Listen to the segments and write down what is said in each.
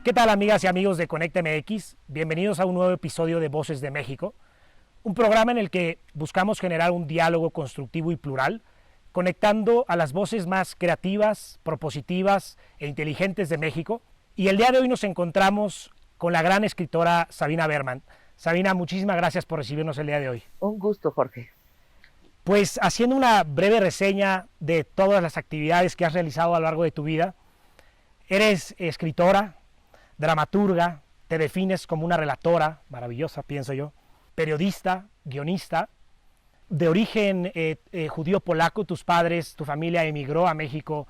¿Qué tal, amigas y amigos de Conecta MX? Bienvenidos a un nuevo episodio de Voces de México, un programa en el que buscamos generar un diálogo constructivo y plural, conectando a las voces más creativas, propositivas e inteligentes de México. Y el día de hoy nos encontramos con la gran escritora Sabina Berman. Sabina, muchísimas gracias por recibirnos el día de hoy. Un gusto, Jorge. Pues haciendo una breve reseña de todas las actividades que has realizado a lo largo de tu vida, eres escritora, dramaturga, te defines como una relatora, maravillosa, pienso yo, periodista, guionista, de origen judío-polaco, tus padres, tu familia emigró a México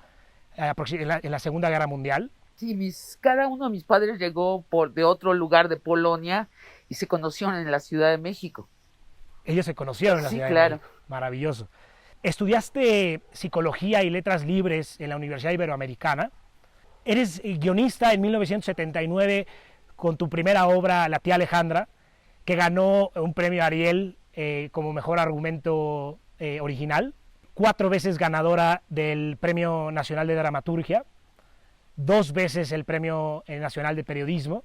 en la Segunda Guerra Mundial. Sí, cada uno de mis padres llegó de otro lugar de Polonia y se conocieron en la Ciudad de México. Ellos se conocieron en la Sí, Ciudad de claro. México, maravilloso. Estudiaste Psicología y Letras Libres en la Universidad Iberoamericana. Eres guionista en 1979 con tu primera obra, La tía Alejandra, que ganó un premio Ariel como mejor argumento original. 4 veces ganadora del Premio Nacional de Dramaturgia. 2 veces el Premio Nacional de Periodismo.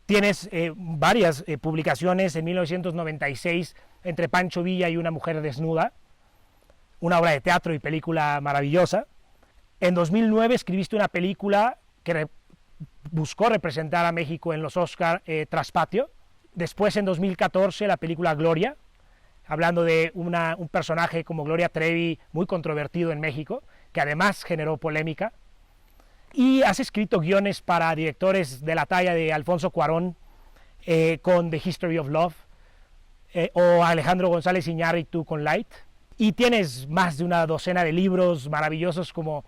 Tienes varias publicaciones en 1996 entre Pancho Villa y una mujer desnuda. Una obra de teatro y película maravillosa. En 2009 escribiste una película que buscó representar a México en los Oscar Traspatio. Después, en 2014, la película Gloria, hablando de un personaje como Gloria Trevi, muy controvertido en México, que además generó polémica. Y has escrito guiones para directores de la talla de Alfonso Cuarón, con The History of Love, o Alejandro González Iñárritu con Light. Y tienes más de una docena de libros maravillosos como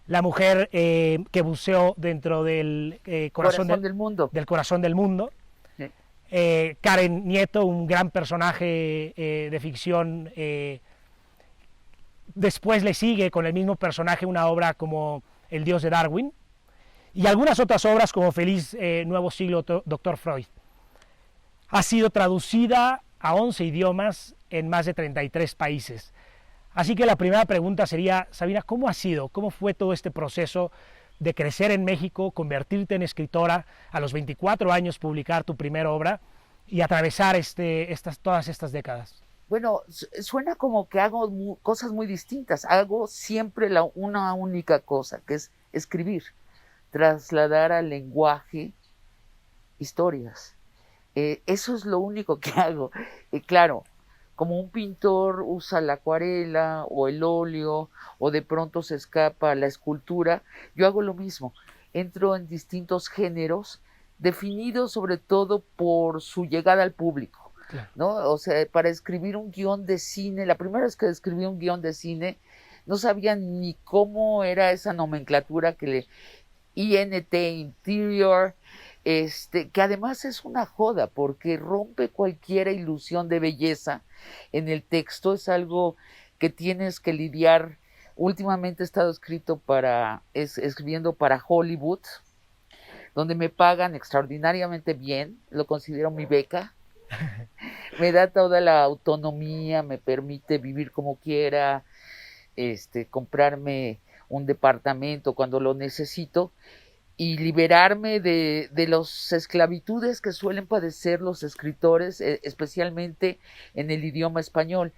La mujer que buceó dentro del Corazón del mundo. del corazón del mundo. Sí. Karen Nieto, un gran personaje de ficción. Después le sigue con el mismo personaje una obra como El dios de Darwin. Y algunas otras obras como Feliz Nuevo Siglo, Dr. Freud. Ha sido traducida a 11 idiomas en más de 33 países. Así que la primera pregunta sería, Sabina, ¿cómo ha sido? ¿Cómo fue todo este proceso de crecer en México, convertirte en escritora, a los 24 años publicar tu primera obra y atravesar todas estas décadas? Bueno, suena como que hago cosas muy distintas. Hago siempre una única cosa, que es escribir, trasladar al lenguaje historias. Eso es lo único que hago. Claro, como un pintor usa la acuarela o el óleo o de pronto se escapa a la escultura, yo hago lo mismo. Entro en distintos géneros definidos sobre todo por su llegada al público, Claro. ¿no? O sea, para escribir un guión de cine, la primera vez que escribí un guión de cine, no sabía ni cómo era esa nomenclatura que le INT, Interior, que además es una joda porque rompe cualquier ilusión de belleza en el texto. Es algo que tienes que lidiar. Últimamente he estado escribiendo para Hollywood, donde me pagan extraordinariamente bien, lo considero mi beca. Me da toda la autonomía, me permite vivir como quiera, comprarme un departamento cuando lo necesito y liberarme de las esclavitudes que suelen padecer los escritores, especialmente en el idioma español.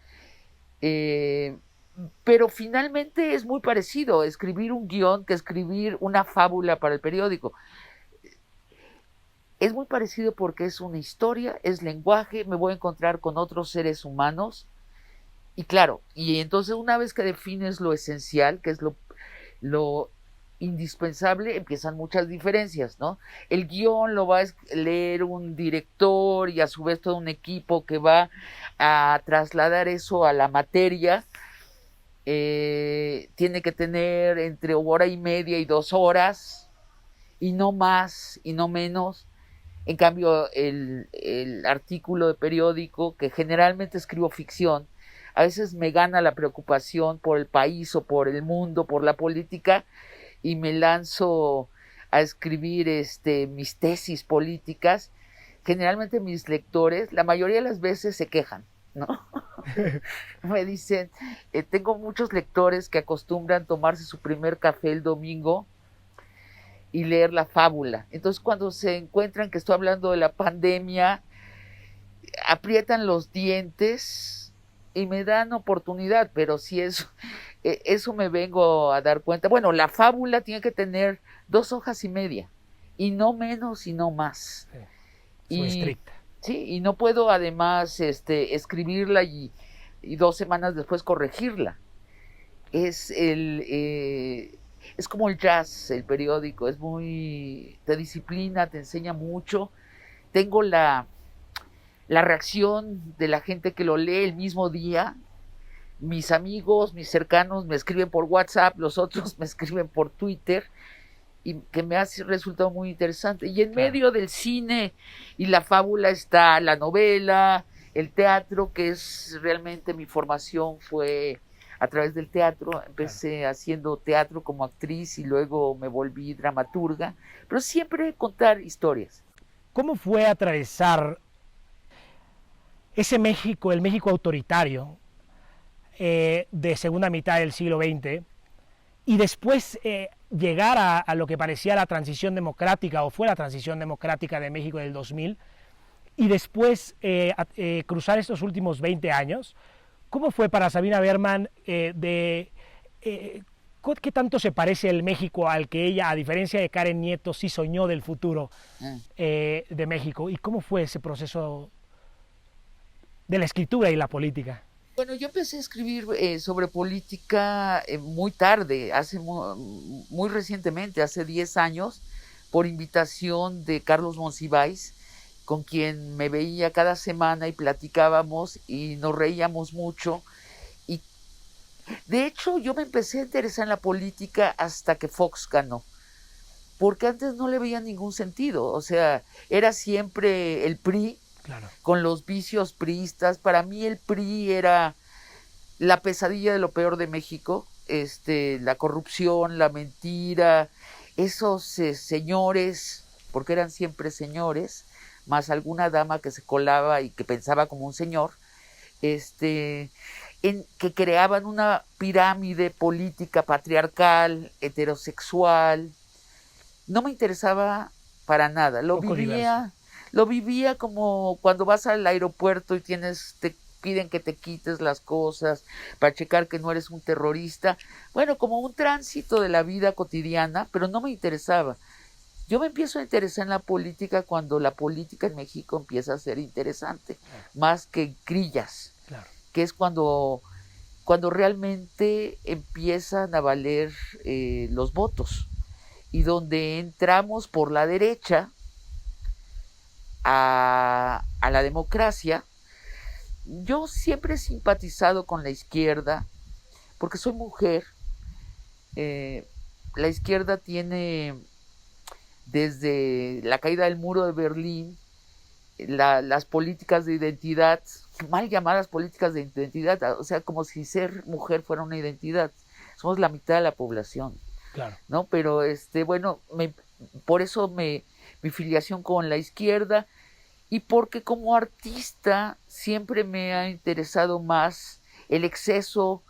Pero finalmente es muy parecido escribir un guión que escribir una fábula para el periódico. Es muy parecido porque es una historia, es lenguaje, me voy a encontrar con otros seres humanos. Y claro, y entonces una vez que defines lo esencial, que es lo indispensable, empiezan muchas diferencias, ¿no? El guión lo va a leer un director y a su vez todo un equipo que va a trasladar eso a la materia. Tiene que tener entre 1 hora y media y 2 horas, y no más y no menos. En cambio, el artículo de periódico, que generalmente escribo ficción, a veces me gana la preocupación por el país o por el mundo, por la política, y me lanzo a escribir mis tesis políticas. Generalmente mis lectores, la mayoría de las veces se quejan, ¿no? Me dicen, tengo muchos lectores que acostumbran tomarse su primer café el domingo y leer la fábula. Entonces cuando se encuentran que estoy hablando de la pandemia, aprietan los dientes y me dan oportunidad, pero si eso me vengo a dar cuenta. Bueno, la fábula tiene que tener 2 hojas y media, y no menos y no más. Sí, muy estricta. Sí, y no puedo además escribirla y 2 semanas después corregirla. Es como el jazz, el periódico, te disciplina, te enseña mucho. Tengo la reacción de la gente que lo lee el mismo día. Mis amigos, mis cercanos me escriben por WhatsApp, los otros me escriben por Twitter, y que me ha resultado muy interesante. Y en medio del cine y la fábula está la novela, el teatro, que es realmente mi formación fue a través del teatro. Empecé haciendo teatro como actriz y luego me volví dramaturga, pero siempre contar historias. ¿Cómo fue atravesar ese México, el México autoritario de segunda mitad del siglo XX, y después llegar a lo que parecía la transición democrática, o fue la transición democrática de México del 2000, y después cruzar estos últimos 20 años? ¿Cómo fue para Sabina Berman qué tanto se parece el México al que ella, a diferencia de Karen Nieto, sí soñó del futuro de México? ¿Y cómo fue ese proceso de la escritura y la política? Bueno, yo empecé a escribir sobre política muy tarde, muy recientemente, hace 10 años, por invitación de Carlos Monsiváis, con quien me veía cada semana y platicábamos y nos reíamos mucho. Y de hecho yo me empecé a interesar en la política hasta que Fox ganó, porque antes no le veía ningún sentido. O sea, era siempre el PRI, claro, con los vicios priistas. Para mí el PRI era la pesadilla de lo peor de México, la corrupción, la mentira, esos señores, porque eran siempre señores, más alguna dama que se colaba y que pensaba como un señor, que creaban una pirámide política patriarcal, heterosexual. No me interesaba para nada, lo vivía como cuando vas al aeropuerto y te piden que te quites las cosas para checar que no eres un terrorista. Bueno, como un tránsito de la vida cotidiana, pero no me interesaba. Yo me empiezo a interesar en la política cuando la política en México empieza a ser interesante, más que grillas, claro, que es cuando realmente empiezan a valer los votos, y donde entramos por la derecha a la democracia. Yo siempre he simpatizado con la izquierda, porque soy mujer. La izquierda tiene, desde la caída del muro de Berlín, las políticas de identidad, mal llamadas políticas de identidad, o sea, como si ser mujer fuera una identidad. Somos la mitad de la población, claro, ¿no? Pero bueno, por eso mi filiación con la izquierda, y porque como artista siempre me ha interesado más el exceso,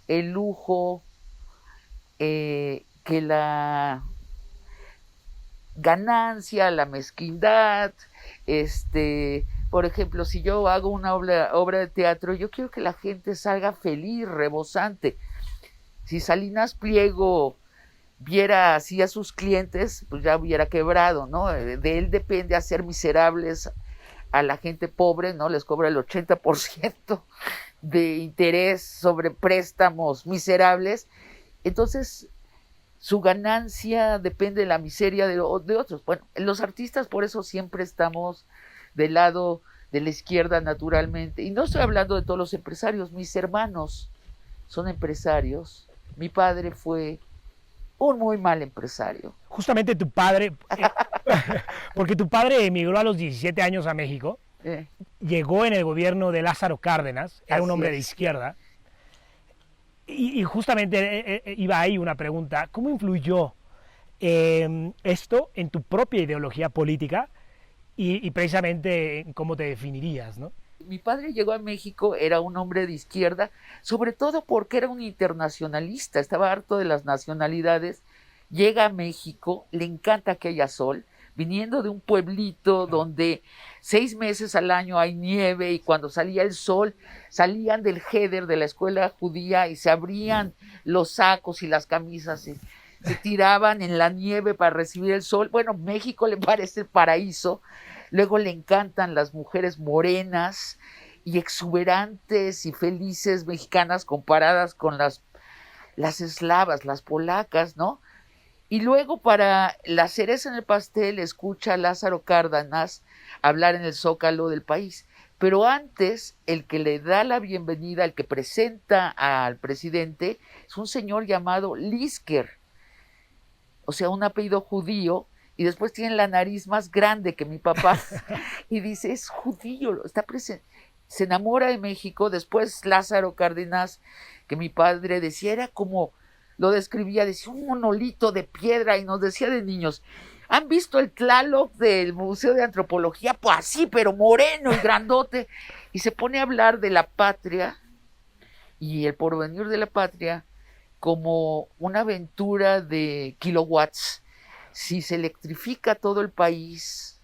el lujo, que la ganancia, la mezquindad. Por ejemplo, si yo hago una obra de teatro, yo quiero que la gente salga feliz, rebosante. Si Salinas Pliego viera así a sus clientes, pues ya hubiera quebrado, ¿no? De él depende hacer miserables a la gente pobre, ¿no? Les cobra el 80% de interés sobre préstamos miserables. Entonces, su ganancia depende de la miseria de otros. Bueno, los artistas por eso siempre estamos del lado de la izquierda naturalmente. Y no estoy hablando de todos los empresarios. Mis hermanos son empresarios. Mi padre fue un muy mal empresario. Justamente tu padre, porque tu padre emigró a los 17 años a México, llegó en el gobierno de Lázaro Cárdenas, era un hombre de izquierda, y justamente iba ahí una pregunta: ¿cómo influyó esto en tu propia ideología política y precisamente en cómo te definirías, ¿no? Mi padre llegó a México, era un hombre de izquierda, sobre todo porque era un internacionalista, estaba harto de las nacionalidades llega a México, le encanta que haya sol, viniendo de un pueblito donde 6 meses al año hay nieve, y cuando salía el sol, salían del Heder de la escuela judía y se abrían los sacos y las camisas y se tiraban en la nieve para recibir el sol. Bueno, México le parece el paraíso. Luego le encantan las mujeres morenas y exuberantes y felices mexicanas comparadas con las eslavas, las polacas, ¿no? Y luego, para la cereza en el pastel, escucha a Lázaro Cárdenas hablar en el Zócalo del país. Pero antes, el que le da la bienvenida, el que presenta al presidente, es un señor llamado Lisker, o sea, un apellido judío, y después tiene la nariz más grande que mi papá, y dice, es judío, está presente. Se enamora de México. Después Lázaro Cárdenas, que mi padre decía, era como, lo describía, decía un monolito de piedra, y nos decía de niños, ¿han visto el Tlaloc del Museo de Antropología? Pues así, pero moreno y grandote. Y se pone a hablar de la patria y el porvenir de la patria como una aventura de kilowatts. Si se electrifica todo el país,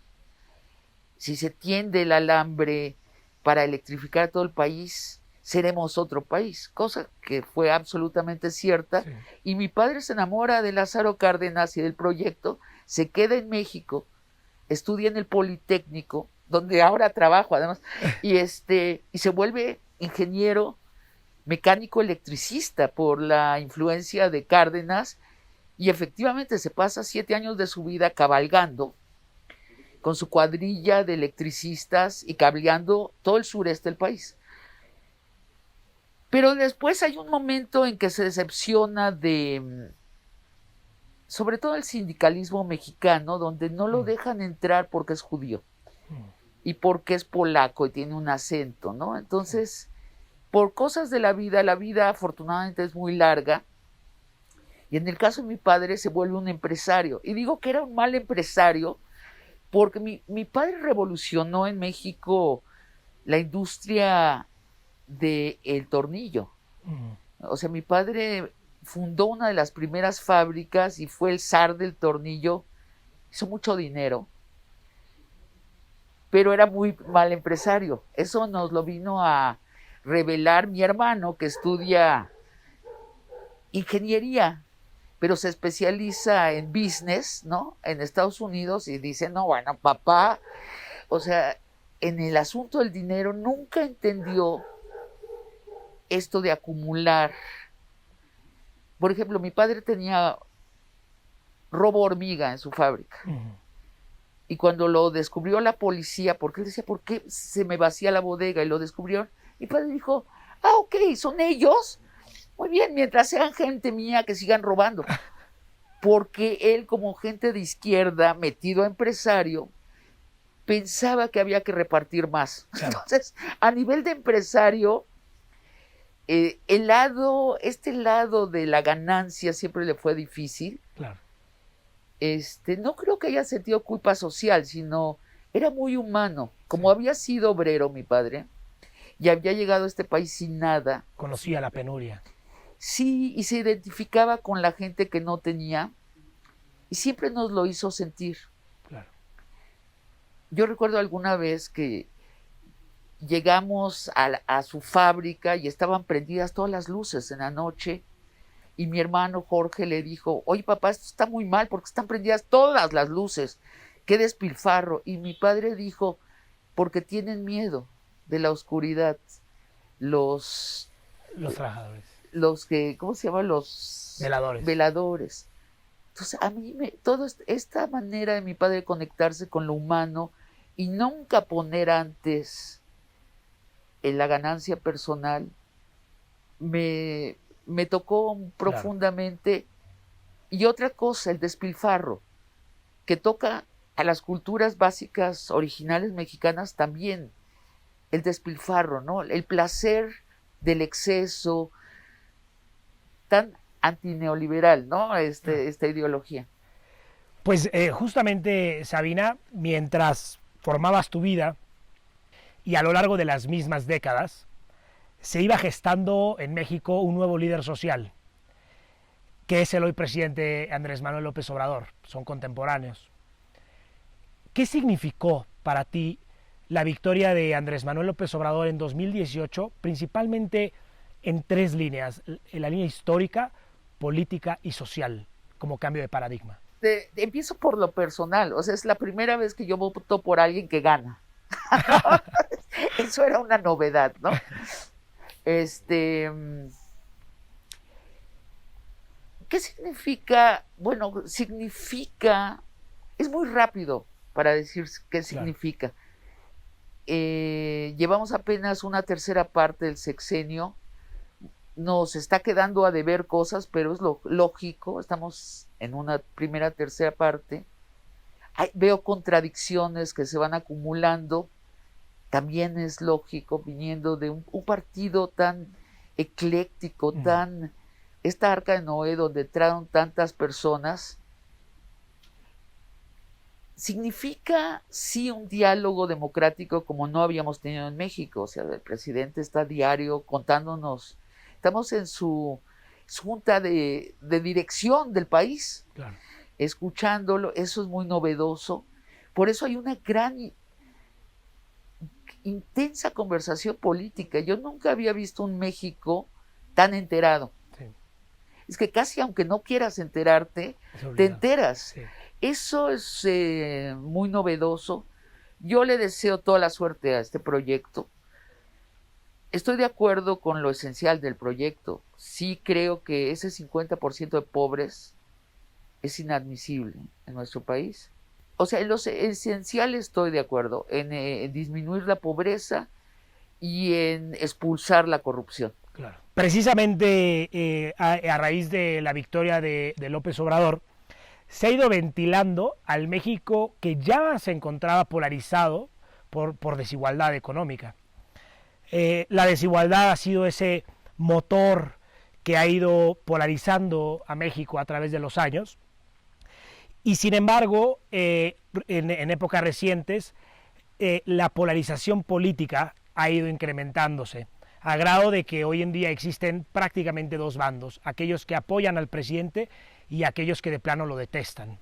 si se tiende el alambre para electrificar todo el país, seremos otro país, cosa que fue absolutamente cierta. Sí. Y mi padre se enamora de Lázaro Cárdenas y del proyecto, se queda en México, estudia en el Politécnico, donde ahora trabajo además, y se vuelve ingeniero mecánico electricista por la influencia de Cárdenas, y efectivamente se pasa 7 años de su vida cabalgando con su cuadrilla de electricistas y cableando todo el sureste del país. Pero después hay un momento en que se decepciona de, sobre todo el sindicalismo mexicano, donde no lo dejan entrar porque es judío y porque es polaco y tiene un acento, ¿no? Entonces, por cosas de la vida afortunadamente es muy larga, y en el caso de mi padre se vuelve un empresario. Y digo que era un mal empresario porque mi padre revolucionó en México la industria del tornillo. O sea, mi padre fundó una de las primeras fábricas y fue el zar del tornillo. Hizo mucho dinero, pero era muy mal empresario. Eso nos lo vino a revelar mi hermano, que estudia ingeniería, pero se especializa en business, ¿no? En Estados Unidos, y dice, no, bueno, papá, o sea, en el asunto del dinero nunca entendió esto de acumular. Por ejemplo, mi padre tenía robo hormiga en su fábrica. Y cuando lo descubrió la policía, porque él decía, ¿por qué se me vacía la bodega? Y lo descubrieron, mi padre dijo, ok, ¿son ellos? Muy bien, mientras sean gente mía, que sigan robando. Porque él, como gente de izquierda, metido a empresario, pensaba que había que repartir más. Claro. Entonces, a nivel de empresario, este lado de la ganancia siempre le fue difícil. Claro. No creo que haya sentido culpa social, sino era muy humano. Como había sido obrero mi padre, y había llegado a este país sin nada. Conocía la penuria. Sí, y se identificaba con la gente que no tenía, y siempre nos lo hizo sentir. Claro. Yo recuerdo alguna vez que llegamos a su fábrica y estaban prendidas todas las luces en la noche, y mi hermano Jorge le dijo, oye papá, esto está muy mal porque están prendidas todas las luces, qué despilfarro. Y mi padre dijo, porque tienen miedo de la oscuridad los trabajadores, los que, ¿cómo se llama? Los veladores. Entonces, a mí toda esta manera de mi padre conectarse con lo humano y nunca poner antes en la ganancia personal, me tocó profundamente. Claro. Y otra cosa, el despilfarro, que toca a las culturas básicas originales mexicanas también, el despilfarro, ¿no? El placer del exceso, tan antineoliberal, ¿no? Esta ideología. Pues justamente, Sabina, mientras formabas tu vida y a lo largo de las mismas décadas, se iba gestando en México un nuevo líder social. que es el hoy presidente Andrés Manuel López Obrador. Son contemporáneos. ¿Qué significó para ti la victoria de Andrés Manuel López Obrador en 2018, principalmente en 3 líneas, en la línea histórica, política y social, como cambio de paradigma? Empiezo por lo personal, o sea, es la primera vez que yo voto por alguien que gana. Eso era una novedad, ¿no? ¿Qué significa? Bueno, significa, es muy rápido para decir qué significa. Llevamos apenas una tercera parte del sexenio, nos está quedando a deber cosas, pero es lo lógico, estamos en una primera, tercera parte. Veo contradicciones que se van acumulando, también es lógico, viniendo de un partido tan ecléctico, tan esta Arca de Noé donde entraron tantas personas. Significa sí un diálogo democrático como no habíamos tenido en México, o sea, el presidente está diario contándonos, estamos en su junta de dirección del país, claro, escuchándolo, eso es muy novedoso, por eso hay una gran intensa conversación política. Yo nunca había visto un México tan enterado. Sí. Es que casi aunque no quieras enterarte, te enteras. Sí. Eso es muy novedoso. Yo le deseo toda la suerte a este proyecto. Estoy de acuerdo con lo esencial del proyecto. Sí creo que ese 50% de pobres es inadmisible en nuestro país. O sea, en lo esencial estoy de acuerdo, en disminuir la pobreza y en expulsar la corrupción. Claro. Precisamente a raíz de la victoria de López Obrador, se ha ido ventilando al México que ya se encontraba polarizado por desigualdad económica. La desigualdad ha sido ese motor que ha ido polarizando a México a través de los años. Y sin embargo, en épocas recientes, la polarización política ha ido incrementándose, a grado de que hoy en día existen prácticamente 2 bandos, aquellos que apoyan al presidente y aquellos que de plano lo detestan.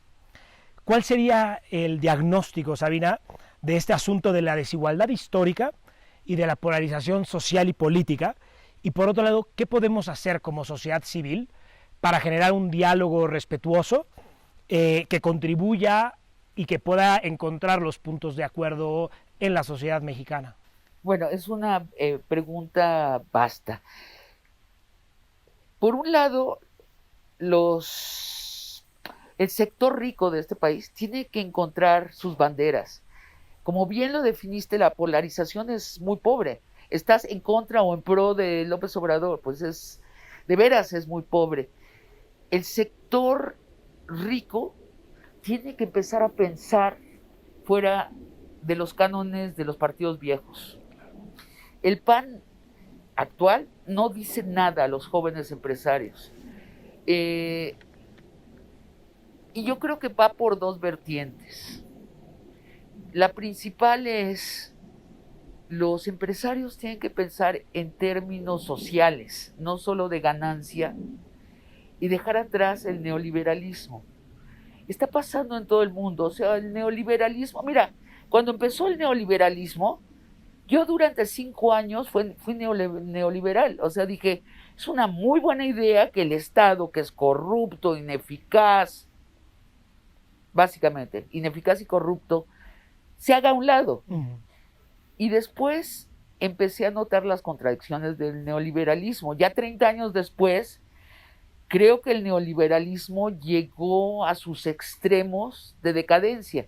¿Cuál sería el diagnóstico, Sabina, de este asunto de la desigualdad histórica y de la polarización social y política? Y por otro lado, ¿qué podemos hacer como sociedad civil para generar un diálogo respetuoso que contribuya y que pueda encontrar los puntos de acuerdo en la sociedad mexicana? Bueno, es una pregunta vasta. Por un lado, el sector rico de este país tiene que encontrar sus banderas. Como bien lo definiste, la polarización es muy pobre. ¿Estás en contra o en pro de López Obrador? Pues de veras es muy pobre. El sector rico tiene que empezar a pensar fuera de los cánones de los partidos viejos. El PAN actual no dice nada a los jóvenes empresarios. Y yo creo que va por 2 vertientes. La principal es, los empresarios tienen que pensar en términos sociales, no solo de ganancia, y dejar atrás el neoliberalismo. Está pasando en todo el mundo, o sea, el neoliberalismo, mira, cuando empezó el neoliberalismo, yo durante 5 años fui neoliberal, o sea, dije, es una muy buena idea que el Estado, que es corrupto, ineficaz, básicamente, ineficaz y corrupto, se haga a un lado. Y después empecé a notar las contradicciones del neoliberalismo. Ya 30 años después, creo que el neoliberalismo llegó a sus extremos de decadencia.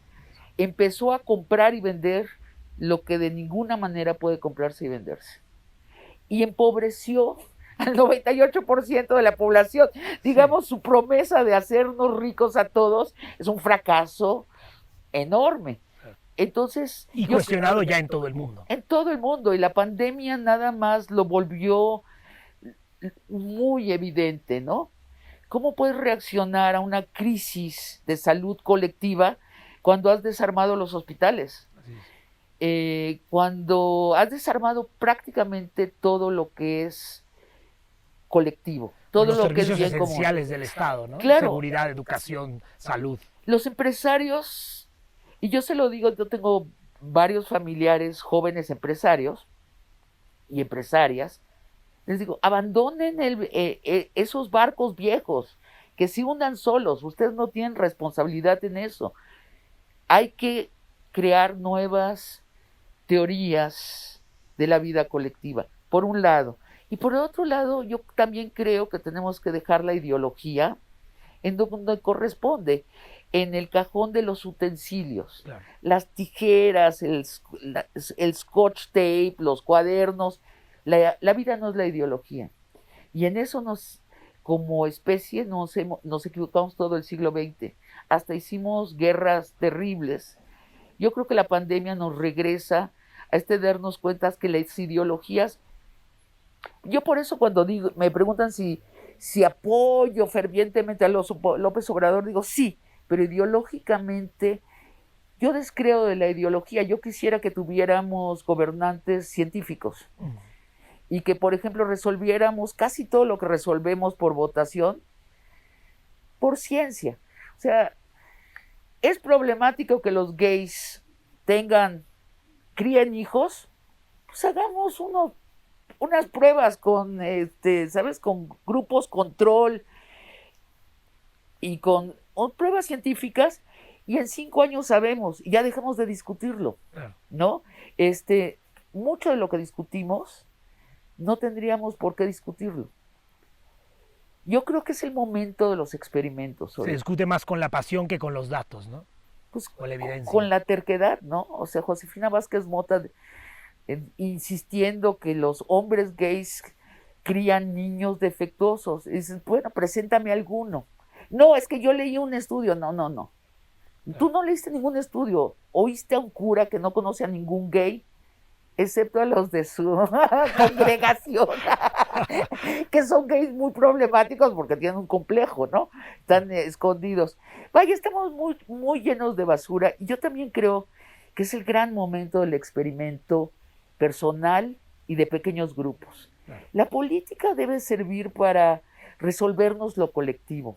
Empezó a comprar y vender lo que de ninguna manera puede comprarse y venderse. Y empobreció al 98% de la población. Digamos, sí, su promesa de hacernos ricos a todos es un fracaso enorme. Entonces, y cuestionado ya en todo el mundo. En todo el mundo. Y la pandemia nada más lo volvió muy evidente, ¿no? ¿Cómo puedes reaccionar a una crisis de salud colectiva cuando has desarmado los hospitales? Cuando has desarmado prácticamente todo lo que es colectivo. todo los lo que es servicios bien común. esenciales del Estado, ¿no? Claro. Seguridad, educación, salud. Los empresarios, y yo se lo digo, yo tengo varios familiares jóvenes empresarios y empresarias, les digo, abandonen esos barcos viejos, que se hundan solos, ustedes no tienen responsabilidad en eso. Hay que crear nuevas teorías de la vida colectiva, por un lado. Y por otro lado, yo también creo que tenemos que dejar la ideología en donde corresponde, en el cajón de los utensilios. Claro. Las tijeras, el scotch tape, los cuadernos. La vida no es la ideología. Y en eso como especie nos equivocamos todo el siglo XX. Hasta hicimos guerras terribles. Yo creo que la pandemia nos regresa a darnos cuenta que las ideologías... Yo por eso cuando me preguntan si apoyo fervientemente a López Obrador, digo sí, pero ideológicamente yo descreo de la ideología. Yo quisiera que tuviéramos gobernantes científicos y que, por ejemplo, resolviéramos casi todo lo que resolvemos por votación, por ciencia. O sea, es problemático que los gays críen hijos, pues hagamos unas pruebas con, ¿sabes? Con grupos control y con pruebas científicas, y en 5 años sabemos, y ya dejamos de discutirlo, ¿no? Mucho de lo que discutimos no tendríamos por qué discutirlo. Yo creo que es el momento de los experimentos. Se discute más con la pasión que con los datos, ¿no? Pues con la evidencia. Con la terquedad, ¿no? O sea, Josefina Vázquez Mota insistiendo que los hombres gays crían niños defectuosos. Y dices, bueno, preséntame alguno. No, es que yo leí un estudio. No. Tú no leíste ningún estudio. Oíste a un cura que no conoce a ningún gay, excepto a los de su congregación, que son gays muy problemáticos porque tienen un complejo, ¿no? Están escondidos. Vaya, estamos muy, muy llenos de basura. Y yo también creo que es el gran momento del experimento personal y de pequeños grupos. La política debe servir para resolvernos lo colectivo.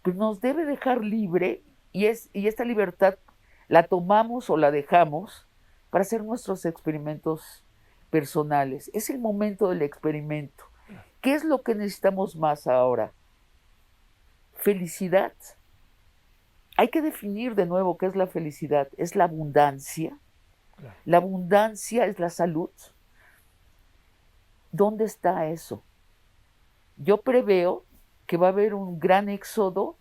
Pues nos debe dejar libre, y esta libertad la tomamos o la dejamos para hacer nuestros experimentos personales. Es el momento del experimento. ¿Qué es lo que necesitamos más ahora? Felicidad. Hay que definir de nuevo qué es la felicidad. ¿Es la abundancia? Claro. ¿La abundancia es la salud? ¿Dónde está eso? Yo preveo que va a haber un gran éxodo,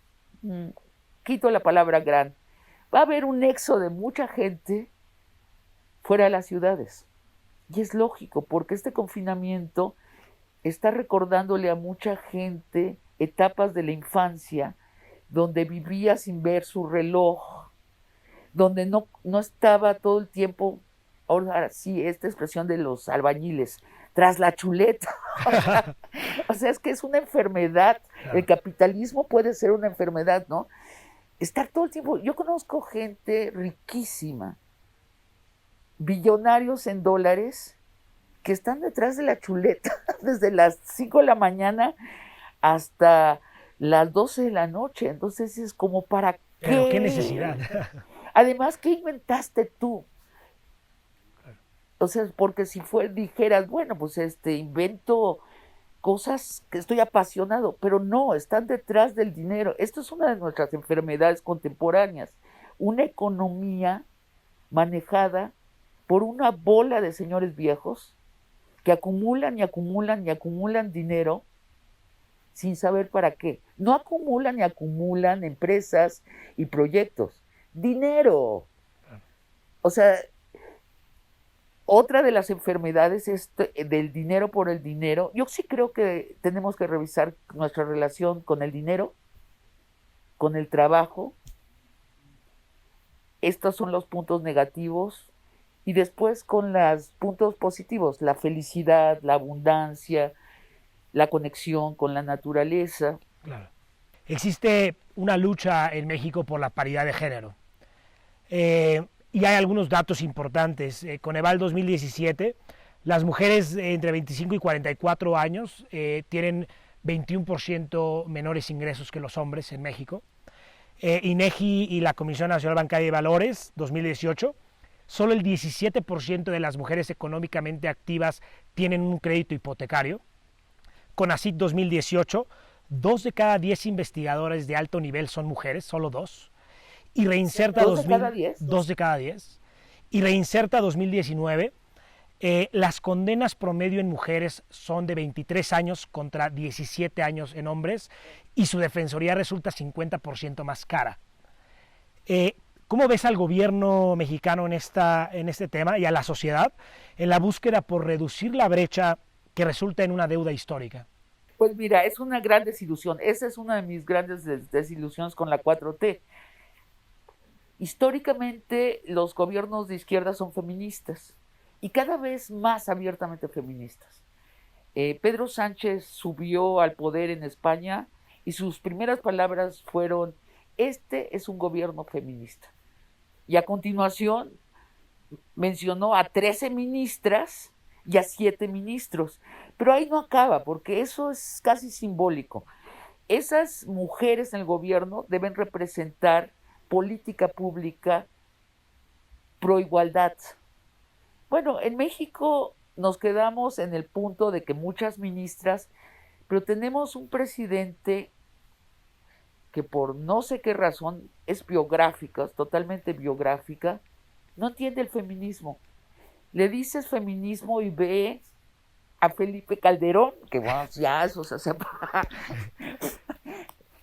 quito la palabra gran, va a haber un éxodo de mucha gente fuera de las ciudades. Y es lógico, porque este confinamiento está recordándole a mucha gente etapas de la infancia donde vivía sin ver su reloj, donde no estaba todo el tiempo, ahora sí, esta expresión de los albañiles, tras la chuleta. O sea, es que es una enfermedad. Claro. El capitalismo puede ser una enfermedad, ¿no? Estar todo el tiempo. Yo conozco gente riquísima, billonarios en dólares, que están detrás de la chuleta desde las 5 de la mañana hasta las 12 de la noche. Entonces es como, ¿para qué? Pero qué necesidad. Además, ¿qué inventaste tú? O sea, porque si dijeras, bueno, pues invento cosas que estoy apasionado, pero no, están detrás del dinero. Esto es una de nuestras enfermedades contemporáneas. Una economía manejada por una bola de señores viejos que acumulan y acumulan y acumulan dinero sin saber para qué. No acumulan y acumulan empresas y proyectos. Dinero. O sea, otra de las enfermedades es del dinero por el dinero. Yo sí creo que tenemos que revisar nuestra relación con el dinero, con el trabajo. Estos son los puntos negativos. Y después con los puntos positivos, la felicidad, la abundancia, la conexión con la naturaleza. Claro. Existe una lucha en México por la paridad de género. Y hay algunos datos importantes. Coneval 2017, las mujeres entre 25 y 44 años tienen 21% menores ingresos que los hombres en México. INEGI y la Comisión Nacional Bancaria de Valores, 2018, solo el 17% de las mujeres económicamente activas tienen un crédito hipotecario. CONACYT 2018, 2 de cada 10 investigadores de alto nivel son mujeres, solo 2. Y Reinserta 2 de cada 10. 2 de cada 10. Y Reinserta 2019, las condenas promedio en mujeres son de 23 años contra 17 años en hombres y su defensoría resulta 50% más cara. ¿Cómo ves al gobierno mexicano en este tema y a la sociedad en la búsqueda por reducir la brecha que resulta en una deuda histórica? Pues mira, es una gran desilusión. Esa es una de mis grandes desilusiones con la 4T. Históricamente los gobiernos de izquierda son feministas y cada vez más abiertamente feministas. Pedro Sánchez subió al poder en España y sus primeras palabras fueron: este es un gobierno feminista. Y a continuación mencionó a 13 ministras y a 7 ministros. Pero ahí no acaba, porque eso es casi simbólico. Esas mujeres en el gobierno deben representar política pública pro igualdad. Bueno, en México nos quedamos en el punto de que muchas ministras, pero tenemos un presidente que por no sé qué razón es biográfica, es totalmente biográfica, no entiende el feminismo. Le dices feminismo y ve a Felipe Calderón, que bueno, ya eso se hace.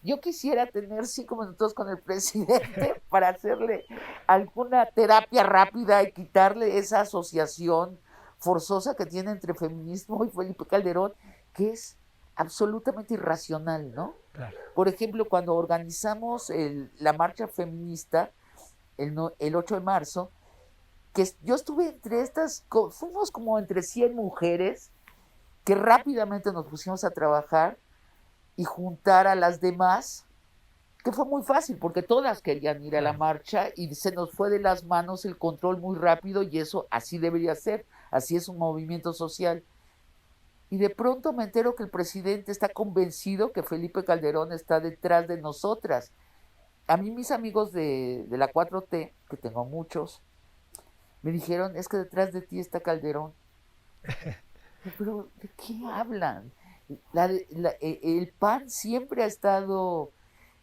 Yo quisiera tener 5 minutos con el presidente para hacerle alguna terapia rápida y quitarle esa asociación forzosa que tiene entre feminismo y Felipe Calderón, que es absolutamente irracional, ¿no? Claro. Por ejemplo, cuando organizamos la marcha feminista el 8 de marzo, que yo estuve entre fuimos como entre 100 mujeres que rápidamente nos pusimos a trabajar y juntar a las demás, que fue muy fácil porque todas querían ir a la marcha y se nos fue de las manos el control muy rápido, y eso así debería ser, así es un movimiento social. Y de pronto me entero que el presidente está convencido que Felipe Calderón está detrás de nosotras. A mí mis amigos de la 4T, que tengo muchos, me dijeron: es que detrás de ti está Calderón. Pero ¿de qué hablan? El PAN siempre ha estado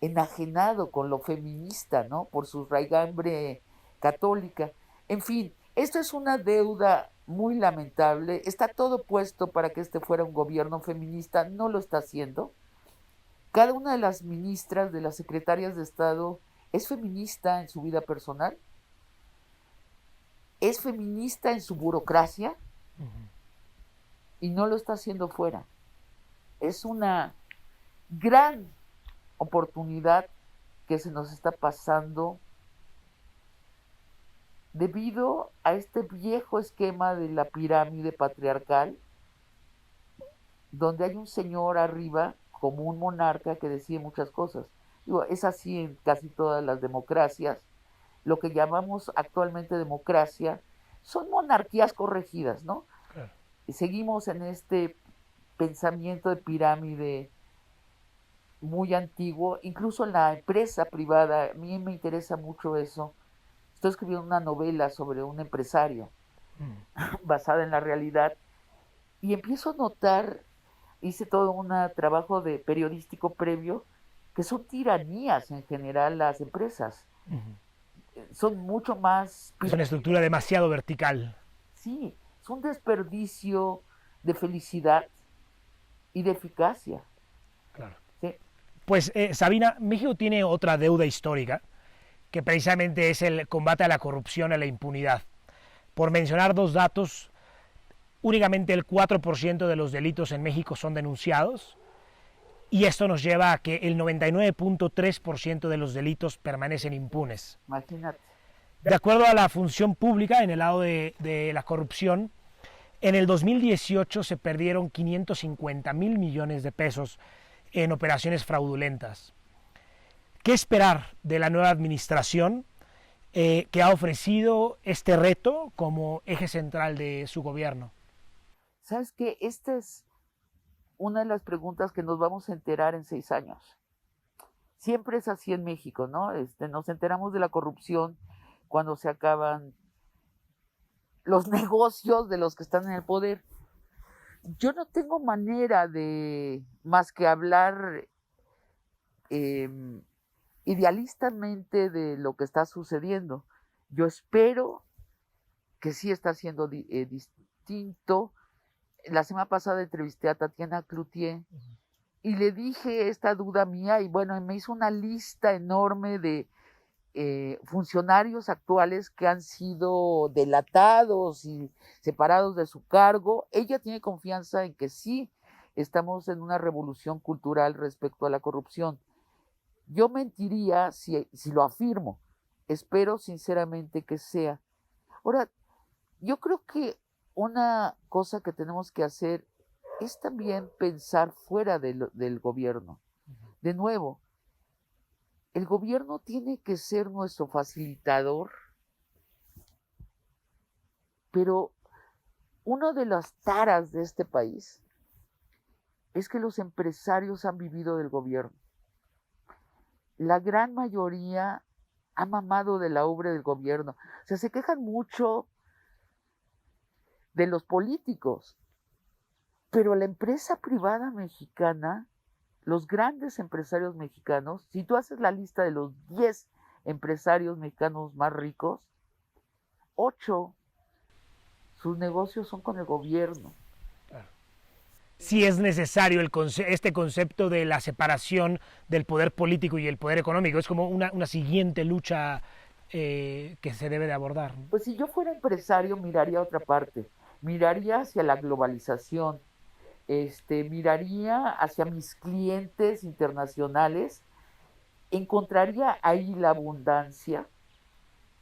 enajenado con lo feminista, ¿no? Por su raigambre católica. En fin, esto es una deuda muy lamentable. Está todo puesto para que este fuera un gobierno feminista, no lo está haciendo. Cada una de las ministras, de las secretarias de Estado, es feminista en su vida personal, es feminista en su burocracia y no lo está haciendo fuera. Es una gran oportunidad que se nos está pasando debido a este viejo esquema de la pirámide patriarcal, donde hay un señor arriba como un monarca que decide muchas cosas. Digo, es así en casi todas las democracias. Lo que llamamos actualmente democracia son monarquías corregidas, ¿no? Claro. Y seguimos en este pensamiento de pirámide muy antiguo, incluso en la empresa privada. A mí me interesa mucho eso. Estoy escribiendo una novela sobre un empresario basada en la realidad, y empiezo a notar, hice todo un trabajo de periodístico previo, que son tiranías en general las empresas. Son mucho más... Es una estructura demasiado vertical. Sí, es un desperdicio de felicidad y de eficacia. Claro. ¿Sí? Pues Sabina, México tiene otra deuda histórica, que precisamente es el combate a la corrupción y a la impunidad. Por mencionar 2 datos, únicamente el 4% de los delitos en México son denunciados, y esto nos lleva a que el 99.3% de los delitos permanecen impunes. Imagínate. De acuerdo a la función pública, en el lado de la corrupción, en el 2018 se perdieron 550,000 millones de pesos en operaciones fraudulentas. ¿Qué esperar de la nueva administración que ha ofrecido este reto como eje central de su gobierno? ¿Sabes qué? Esta es una de las preguntas que nos vamos a enterar en 6 años. Siempre es así en México, ¿no? Nos enteramos de la corrupción cuando se acaban los negocios de los que están en el poder. Yo no tengo manera de más que hablar idealistamente de lo que está sucediendo. Yo espero que sí está siendo distinto. La semana pasada entrevisté a Tatiana Cloutier y le dije esta duda mía y bueno, me hizo una lista enorme de funcionarios actuales que han sido delatados y separados de su cargo. Ella tiene confianza en que sí estamos en una revolución cultural respecto a la corrupción. Yo mentiría si lo afirmo. Espero sinceramente que sea. Ahora, yo creo que una cosa que tenemos que hacer es también pensar fuera del gobierno. De nuevo, el gobierno tiene que ser nuestro facilitador, pero una de las taras de este país es que los empresarios han vivido del gobierno. La gran mayoría ha mamado de la obra del gobierno. O sea, se quejan mucho de los políticos, pero la empresa privada mexicana, los grandes empresarios mexicanos, si tú haces la lista de los 10 empresarios mexicanos más ricos, 8, sus negocios son con el gobierno. Sí es necesario este concepto de la separación del poder político y el poder económico. Es como una siguiente lucha que se debe de abordar. Pues si yo fuera empresario, miraría a otra parte. Miraría hacia la globalización. Miraría hacia mis clientes internacionales. Encontraría ahí la abundancia.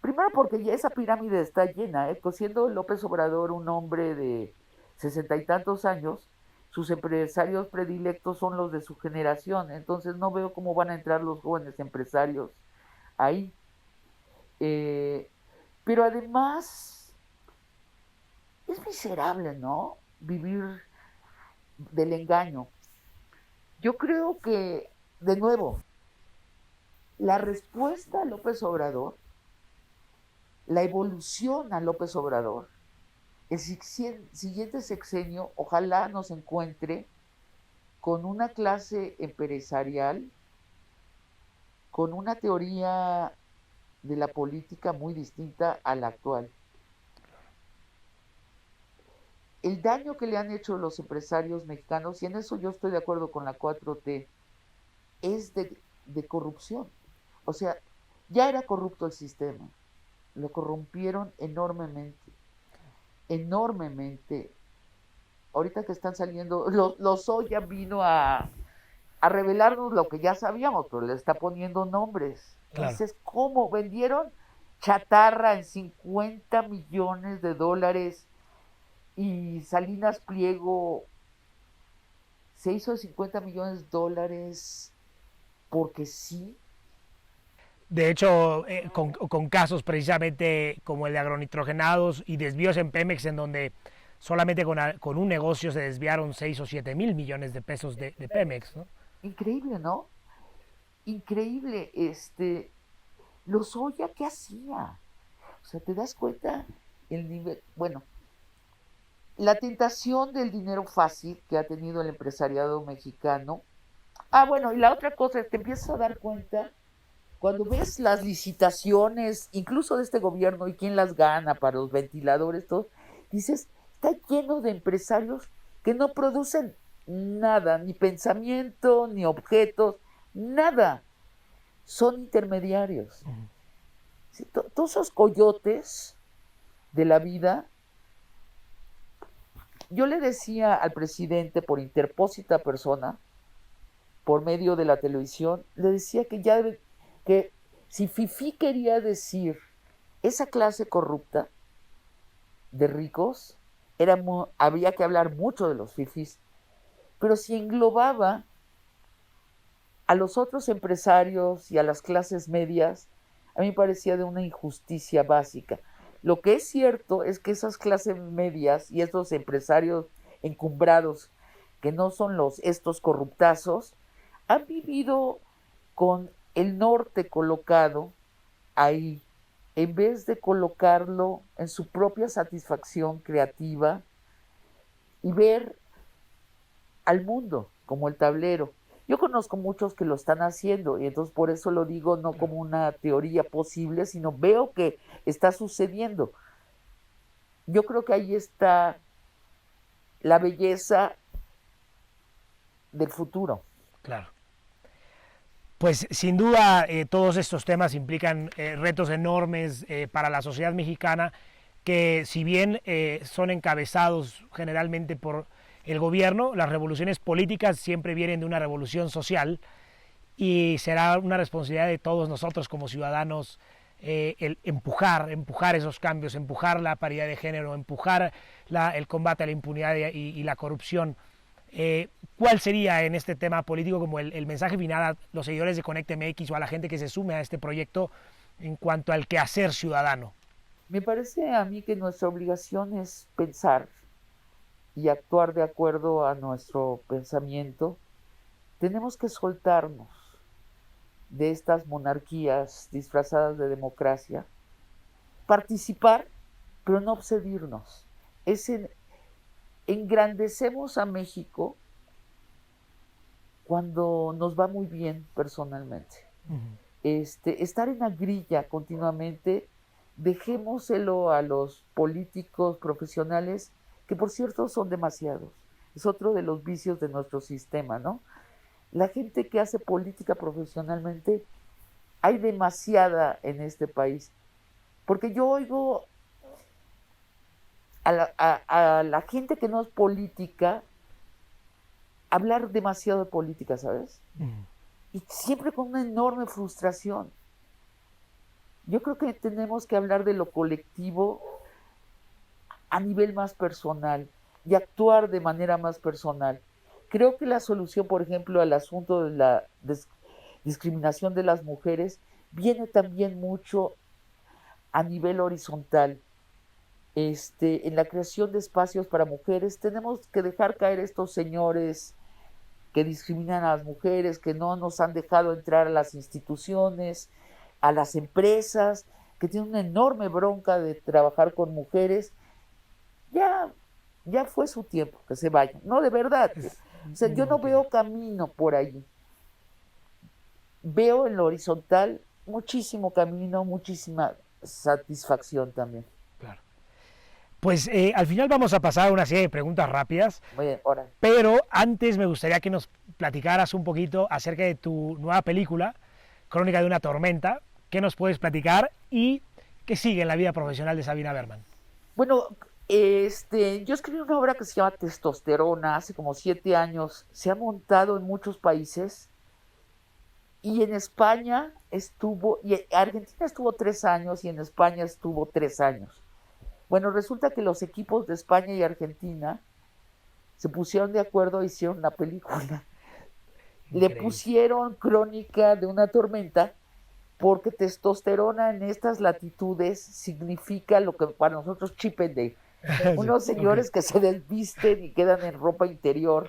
Primero porque ya esa pirámide está llena, siendo López Obrador un hombre de 60 y tantos años, sus empresarios predilectos son los de su generación, entonces no veo cómo van a entrar los jóvenes empresarios ahí. Pero además es miserable, ¿no? Vivir del engaño. Yo creo que, de nuevo, la respuesta a López Obrador, la evolución a López Obrador, el siguiente sexenio ojalá nos encuentre con una clase empresarial, con una teoría de la política muy distinta a la actual. El daño que le han hecho los empresarios mexicanos, y en eso yo estoy de acuerdo con la 4T, es de corrupción. O sea, ya era corrupto el sistema, lo corrompieron enormemente. Ahorita que están saliendo, Lozoya vino a revelarnos lo que ya sabíamos, pero le está poniendo nombres. Claro. Dices, ¿cómo vendieron chatarra en $50 millones y Salinas Pliego se hizo de $50 millones porque sí? De hecho, con casos precisamente como el de agronitrogenados y desvíos en Pemex, en donde solamente con un negocio se desviaron 6 o 7 mil millones de pesos de Pemex, ¿no? Increíble, ¿no? Increíble. Lozoya, ¿qué hacía? O sea, ¿te das cuenta el nivel? Bueno, la tentación del dinero fácil que ha tenido el empresariado mexicano. Bueno, y la otra cosa es que te empiezas a dar cuenta cuando ves las licitaciones, incluso de este gobierno, y quién las gana para los ventiladores, todo, dices, está lleno de empresarios que no producen nada, ni pensamiento, ni objetos, nada. Son intermediarios. ¿Sí? Todos esos coyotes de la vida. Yo le decía al presidente, por interpósita persona, por medio de la televisión, le decía que si Fifi quería decir esa clase corrupta de ricos, había que hablar mucho de los fifís, pero si englobaba a los otros empresarios y a las clases medias, a mí me parecía de una injusticia básica. Lo que es cierto es que esas clases medias y esos empresarios encumbrados que no son estos corruptazos, han vivido con el norte colocado ahí, en vez de colocarlo en su propia satisfacción creativa y ver al mundo como el tablero. Yo conozco muchos que lo están haciendo y entonces por eso lo digo no como una teoría posible, sino veo que está sucediendo. Yo creo que ahí está la belleza del futuro. Claro. Pues sin duda todos estos temas implican retos enormes para la sociedad mexicana que si bien son encabezados generalmente por el gobierno, las revoluciones políticas siempre vienen de una revolución social y será una responsabilidad de todos nosotros como ciudadanos el empujar esos cambios, empujar la paridad de género, empujar el combate a la impunidad y la corrupción. ¿Cuál sería en este tema político como el mensaje final a los seguidores de Conecte MX o a la gente que se sume a este proyecto en cuanto al quehacer ciudadano? Me parece a mí que nuestra obligación es pensar y actuar de acuerdo a nuestro pensamiento. Tenemos que soltarnos de estas monarquías disfrazadas de democracia, participar, pero no obsedirnos. Engrandecemos a México cuando nos va muy bien personalmente. Estar en la grilla continuamente, dejémoselo a los políticos profesionales, que por cierto son demasiados. Es otro de los vicios de nuestro sistema, ¿no? La gente que hace política profesionalmente, hay demasiada en este país. Porque yo oigo a la gente que no es política hablar demasiado de política, ¿sabes? Y siempre con una enorme frustración. Yo creo que tenemos que hablar de lo colectivo a nivel más personal y actuar de manera más personal. Creo que la solución, por ejemplo, al asunto de la discriminación de las mujeres viene también mucho a nivel horizontal. En la creación de espacios para mujeres tenemos que dejar caer estos señores que discriminan a las mujeres, que no nos han dejado entrar a las instituciones, a las empresas, que tienen una enorme bronca de trabajar con mujeres. Ya fue su tiempo, que se vayan. No, de verdad. O sea, yo no veo camino por ahí. Veo en lo horizontal muchísimo camino, muchísima satisfacción también. Claro. Pues al final vamos a pasar a una serie de preguntas rápidas. Muy bien, ahora. Pero antes me gustaría que nos platicaras un poquito acerca de tu nueva película, Crónica de una tormenta. ¿Qué nos puedes platicar y qué sigue en la vida profesional de Sabina Berman? Bueno, yo escribí una obra que se llama Testosterona hace como 7 años. Se ha montado en muchos países y en España estuvo, y en Argentina estuvo 3 años y en España estuvo 3 años. Bueno, resulta que los equipos de España y Argentina se pusieron de acuerdo e hicieron una película. Increíble. Le pusieron Crónica de una tormenta porque testosterona en estas latitudes significa lo que para nosotros Chip and Dale. Unos señores que se desvisten y quedan en ropa interior.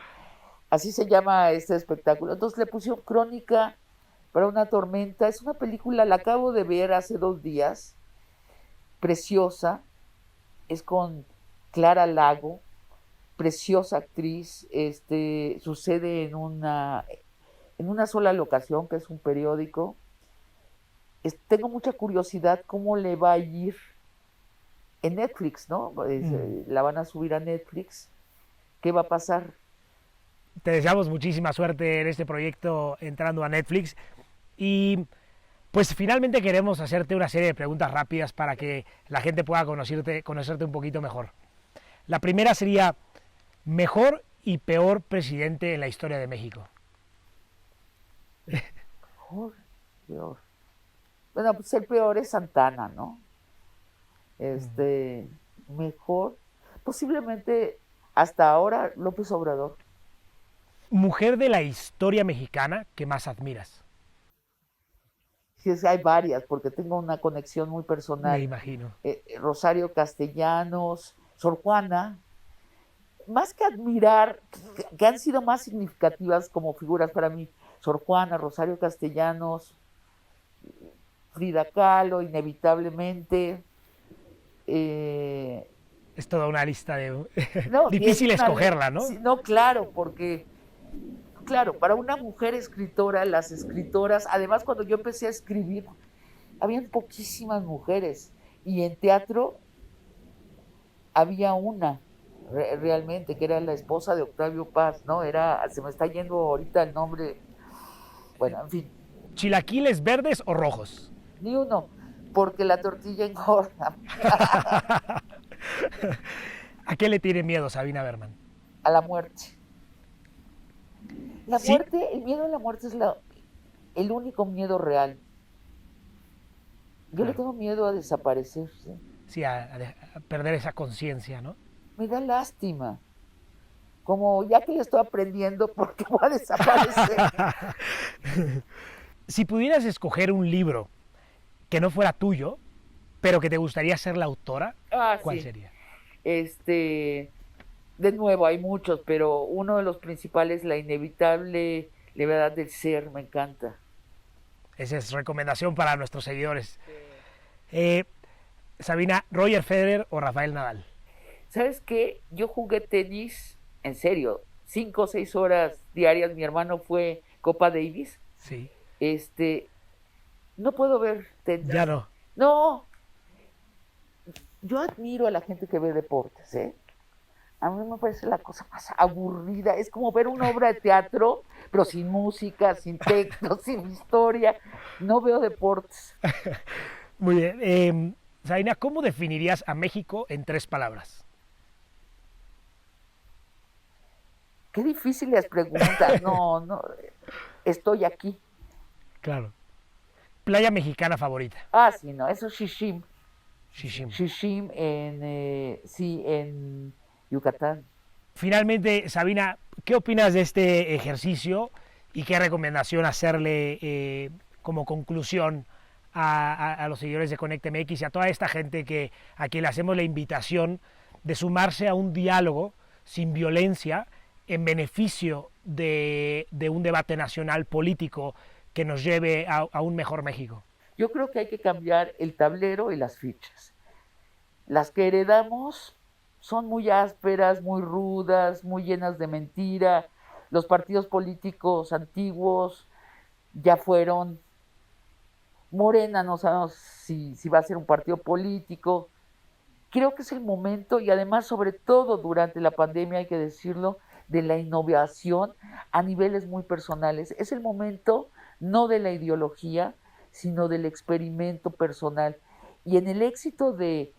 Así se llama este espectáculo. Entonces le pusieron Crónica para una tormenta. Es una película, la acabo de ver hace 2 días. Preciosa. Es con Clara Lago, preciosa actriz. Sucede en una sola locación, que es un periódico. Tengo mucha curiosidad cómo le va a ir en Netflix, ¿no? La van a subir a Netflix. ¿Qué va a pasar? Te deseamos muchísima suerte en este proyecto entrando a Netflix y pues finalmente queremos hacerte una serie de preguntas rápidas para que la gente pueda conocerte un poquito mejor. La primera sería, mejor y peor presidente en la historia de México. Mejor, peor. Bueno, pues el peor es Santana, ¿no? Mejor, posiblemente hasta ahora López Obrador. Mujer de la historia mexicana que más admiras. Sí, hay varias, porque tengo una conexión muy personal. Me imagino. Rosario Castellanos, Sor Juana, más que admirar, que han sido más significativas como figuras para mí, Sor Juana, Rosario Castellanos, Frida Kahlo, inevitablemente. Es toda una lista de... No, difícil escogerla, ¿no? Sí, no, claro, porque, claro, para una mujer escritora, las escritoras, además cuando yo empecé a escribir, habían poquísimas mujeres, y en teatro había una, realmente, que era la esposa de Octavio Paz, ¿no? Se me está yendo ahorita el nombre, bueno, en fin. ¿Chilaquiles verdes o rojos? Ni uno, porque la tortilla engorda. ¿A qué le tiene miedo Sabina Berman? A la muerte. La ¿Sí? muerte, el miedo a la muerte es el único miedo real. Yo le tengo miedo a desaparecer. ¿Sí? Sí, a perder esa conciencia, ¿no? Me da lástima. Como ya que le estoy aprendiendo, ¿por qué voy a desaparecer? Si pudieras escoger un libro que no fuera tuyo, pero que te gustaría ser la autora, ¿cuál sí. sería? De nuevo, hay muchos, pero uno de los principales, La inevitable levedad del ser, me encanta. Esa es recomendación para nuestros seguidores. Sabina, ¿Roger Federer o Rafael Nadal? ¿Sabes qué? Yo jugué tenis, en serio, 5 o 6 horas diarias. Mi hermano fue Copa Davis. Sí. No puedo ver tenis. Ya no. No. Yo admiro a la gente que ve deportes, ¿eh? A mí me parece la cosa más aburrida. Es como ver una obra de teatro, pero sin música, sin texto, sin historia. No veo deportes. Muy bien. Sabina, ¿cómo definirías a México en 3 palabras? Qué difíciles preguntas. No. Estoy aquí. Claro. ¿Playa mexicana favorita? Sí, no. Eso es Xixim. Xixim. Xixim en Yucatán. Finalmente, Sabina, ¿qué opinas de este ejercicio y qué recomendación hacerle como conclusión a los seguidores de Conecte MX y a toda esta gente a quien le hacemos la invitación de sumarse a un diálogo sin violencia en beneficio de un debate nacional político que nos lleve a un mejor México? Yo creo que hay que cambiar el tablero y las fichas. Las que heredamos son muy ásperas, muy rudas, muy llenas de mentira. Los partidos políticos antiguos ya fueron. Morena no sabemos si va a ser un partido político. Creo que es el momento, y además sobre todo durante la pandemia, hay que decirlo, de la innovación a niveles muy personales. Es el momento no de la ideología, sino del experimento personal. Y en el éxito de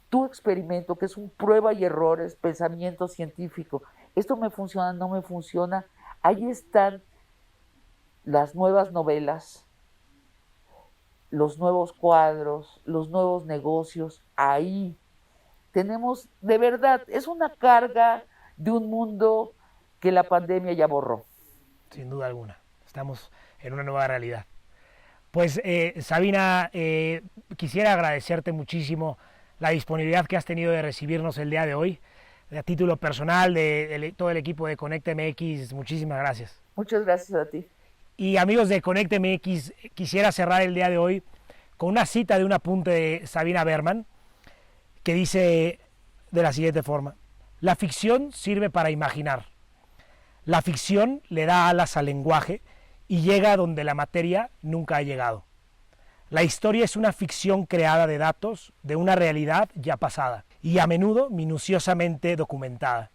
tu experimento, que es un prueba y errores, pensamiento científico, esto me funciona, no me funciona, ahí están las nuevas novelas, los nuevos cuadros, los nuevos negocios, ahí tenemos, de verdad, es una carga de un mundo que la pandemia ya borró. Sin duda alguna, estamos en una nueva realidad. Pues Sabina, quisiera agradecerte muchísimo la disponibilidad que has tenido de recibirnos el día de hoy. A título personal, de todo el equipo de Conecte MX, muchísimas gracias. Muchas gracias a ti. Y amigos de Conecte MX, quisiera cerrar el día de hoy con una cita de un apunte de Sabina Berman, que dice de la siguiente forma: la ficción sirve para imaginar. La ficción le da alas al lenguaje y llega donde la materia nunca ha llegado. La historia es una ficción creada de datos de una realidad ya pasada y a menudo minuciosamente documentada.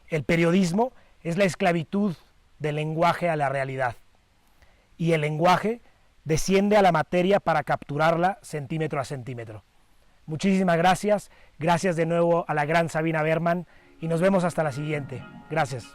El periodismo es la esclavitud del lenguaje a la realidad y el lenguaje desciende a la materia para capturarla centímetro a centímetro. Muchísimas gracias, gracias de nuevo a la gran Sabina Berman y nos vemos hasta la siguiente. Gracias.